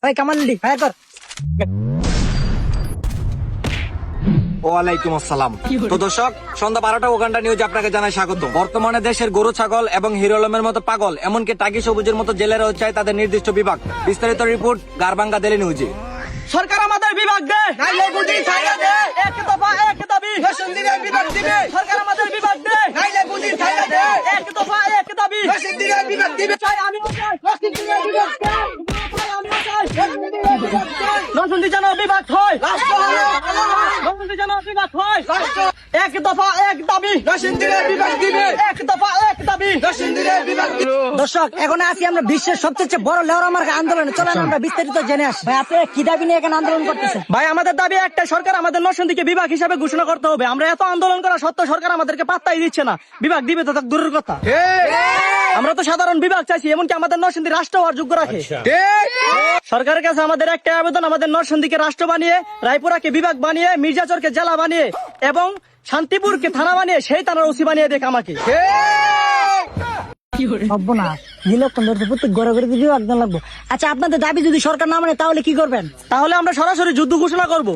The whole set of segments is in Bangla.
ভাই কামাল রেডি ফায়ার কর। ওয়ালাইকুম আসসালাম। তো দর্শক, সন্ধ্যা 12টা ওগান্ডা নিউজে আপনাকে জানাই স্বাগত। বর্তমানে দেশের গরু ছাগল এবং হিরো আলমের মতো পাগল, এমনকি টাকি সবুজের মতো জেলেরাও চায় তাদের নির্দিষ্ট বিভাগ। বিস্তারিত রিপোর্ট গারবাঙ্গা ডেইলি নিউজে। সরকার আমাদের বিভাগ দে, নাইলে গুলি ছাইরা দে, এক দফা এক দাবি রেশন দিলে বিভাগ দিবে। সরকার আমাদের বিভাগ দে, নাইলে গুলি ছাইরা দে, এক দফা এক দাবি রেশন দিলে বিভাগ দিবে। চাই আমি চাই রেশন দিলে বিভাগ দে, আমি চাই রেশন দিলে বিভাগ দে। রেশন দিলে যেন বিভাগ হয়, রেশন দিলে যেন বিভাগ হয়। এক দফা এক দাবি রেশন দিলে বিভাগ দিবে, এক দফা এক দাবি রেশন দিলে বিভাগ দিবে। দর্শক, এখন আছি আমরা বিশ্বের সবচেয়ে বড় লেওরা মার্কা আন্দোলনে। চলেন আমরা বিস্তারিত জেনে আসি। ভাই আপনি কি দাবি নিয়ে এখানে আন্দোলন করতেছেন? ভাই আমাদের দাবি একটাই, সরকার আমাদের নরসিংদীকে বিভাগ হিসাবে ঘোষণা করতে হবে। আমরা এত আন্দোলন করা সত্ত্বেও সরকার আমাদেরকে পাত্তাই দিচ্ছে না। বিভাগ দিবে তো তার দূরের কথা। আমরা তো সাধারণ বিভাগ চাইছি, এমনকি আমাদের নরসিংদী রাষ্ট্র হওয়ার যোগ্য রাখে। সরকারের কাছে আমাদের একটা আবেদন, আমাদের নরসিংদীকে রাষ্ট্র বানিয়ে, রায়পুরাকে বিভাগ বানিয়ে, মির্জাচরকে জেলা বানিয়ে এবং শান্তিপুরকে থানা বানিয়ে সেই থানার ওসি বানিয়ে দেখ আমাকে। আচ্ছা, আপনাদের দাবি যদি সরকার না মানে তাহলে কি করবেন? তাহলে আমরা সরাসরি যুদ্ধ ঘোষণা করব।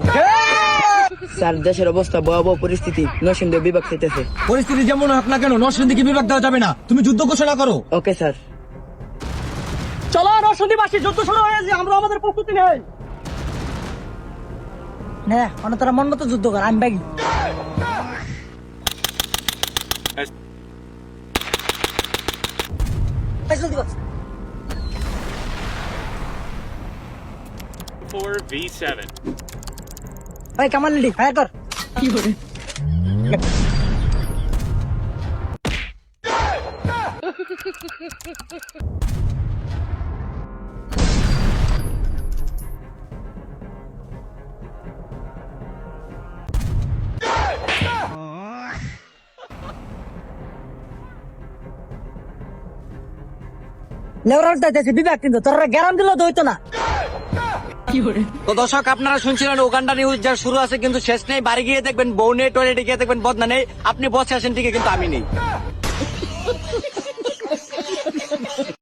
স্যার, দেশের অবস্থা ভয়াবহ পরিস্থিতি, নরসিংদী বিভাগ চাইতেছে। পরিস্থিতি যেমন হোক না কেন, নরসিংদীকে বিভাগ দেওয়া যাবে না। তুমি যুদ্ধ ঘোষণা করো। Okay sir. চলো নরসিংদীবাসী, যুদ্ধ শুরু হয়েছে, আমরা আমাদের প্রস্তুতি নেই। হ্যাঁ, তারা মন মতো যুদ্ধ কর, আমি ব্যাগি। ভাই কামাল রেডি ফায়ার কর। লেওরার দাইতেছে বিভাগ, কিন্তু তোরা গ্যারাম দিলেও তো হইতো না। তো দর্শক, আপনারা শুনছিলেন ওগান্ডা নিউজ, যার শুরু আছে কিন্তু শেষ নেই। বাড়ি গিয়ে দেখবেন বউ নেই, টয়লেটে গিয়ে দেখবেন বদনা নেই। আপনি বসে আসেন ঠিকই, কিন্তু আমি নেই।